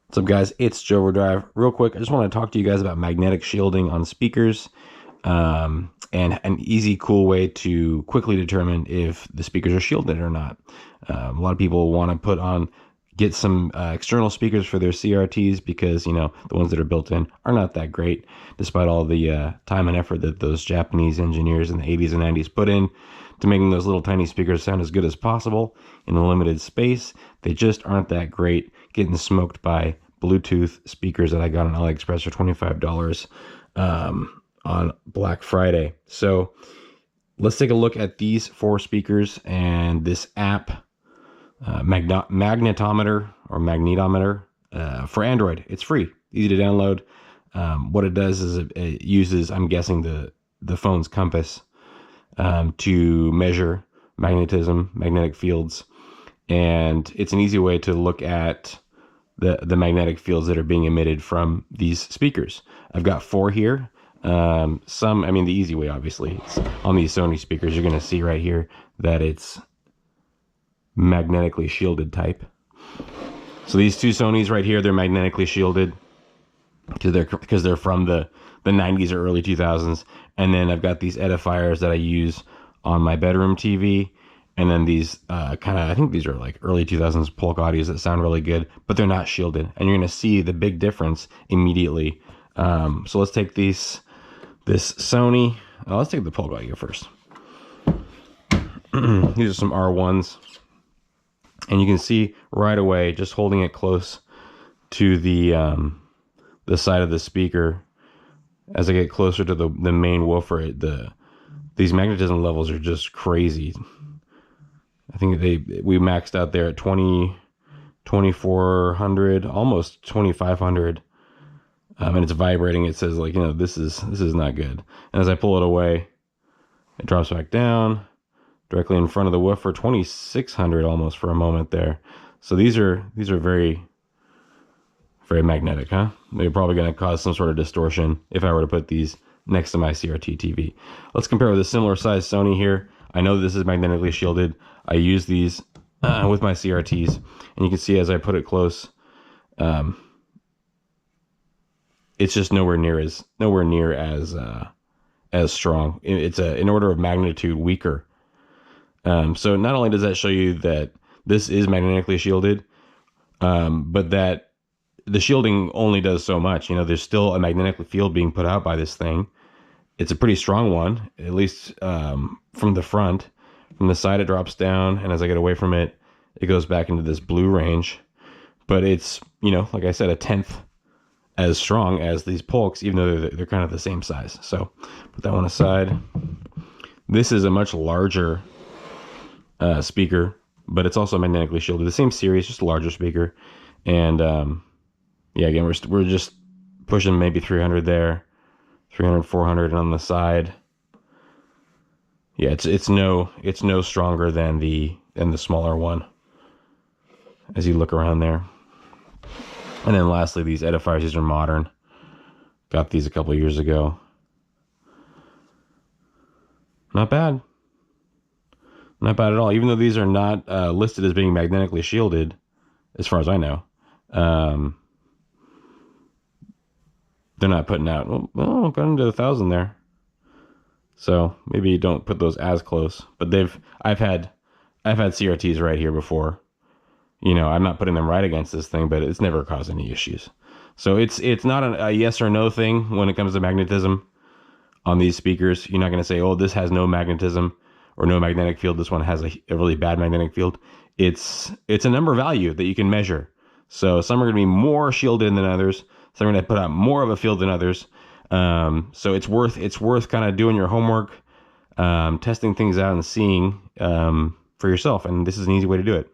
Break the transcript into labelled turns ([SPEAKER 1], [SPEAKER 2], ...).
[SPEAKER 1] What's up, guys? It's Joe Overdrive. Real quick, I just want to talk to you guys about magnetic shielding on speakers, and an easy, cool way to quickly determine if the speakers are shielded or not. A lot of people want to get some external speakers for their CRTs because, the ones that are built in are not that great, despite all the time and effort that those Japanese engineers in the 80s and 90s put in to making those little tiny speakers sound as good as possible in a limited space. They just aren't that great, getting smoked by Bluetooth speakers that I got on AliExpress for $25 on Black Friday. So let's take a look at these 4 speakers and this app, Magnetometer or Magnetometer for Android. It's free, easy to download. What it does is it uses, I'm guessing, the phone's compass to measure magnetic fields, and it's an easy way to look at the magnetic fields that are being emitted from these speakers. I've got 4 here. The easy way, obviously, it's on these Sony speakers. You're going to see right here that it's magnetically shielded type. So these 2 Sonys right here, they're magnetically shielded because they're from the 90s or early 2000s. And then I've got these edifiers that I use on my bedroom TV. And then these I think these are like early 2000s Polk audios that sound really good, but they're not shielded. And you're going to see the big difference immediately. So let's take this Sony. Let's take the Polk audio first. These are some R1s. And you can see right away, just holding it close to the side of the speaker, as I get closer to the main woofer, these magnetism levels are just crazy. I think we maxed out there at 2400, almost 2500, and it's vibrating. It says, like, this is not good. And as I pull it away, it drops back down directly in front of the woofer, 2600 almost for a moment there. So these are very, very magnetic, huh? They're probably going to cause some sort of distortion if I were to put these next to my CRT TV. Let's compare with a similar size Sony here. I know this is magnetically shielded. I use these with my CRTs, and you can see as I put it close, it's just nowhere near as strong. It's an order of magnitude weaker. So not only does that show you that this is magnetically shielded, but that the shielding only does so much. There's still a magnetic field being put out by this thing. It's a pretty strong one, at least from the front. From the side, it drops down, and as I get away from it, it goes back into this blue range. But it's, like I said, a tenth as strong as these Polks, even though they're kind of the same size. So put that one aside. This is a much larger speaker, but it's also magnetically shielded. The same series, just a larger speaker. And again, we're just pushing maybe 300 there, 300, 400 on the side. Yeah, it's no stronger than the smaller one as you look around there. And then lastly, these edifiers, these are modern. Got these a couple of years ago. Not bad. Not bad at all. Even though these are not listed as being magnetically shielded, as far as I know. They're not putting out, got into 1,000 there. So maybe you don't put those as close, but I've had CRTs right here before. I'm not putting them right against this thing, but it's never caused any issues. So it's not a yes or no thing when it comes to magnetism on these speakers. You're not going to say, oh, this has no magnetism or no magnetic field. This one has a really bad magnetic field. It's a number value that you can measure. So some are going to be more shielded than others. Some are going to put out more of a field than others. So it's worth kind of doing your homework, testing things out and seeing for yourself. And this is an easy way to do it.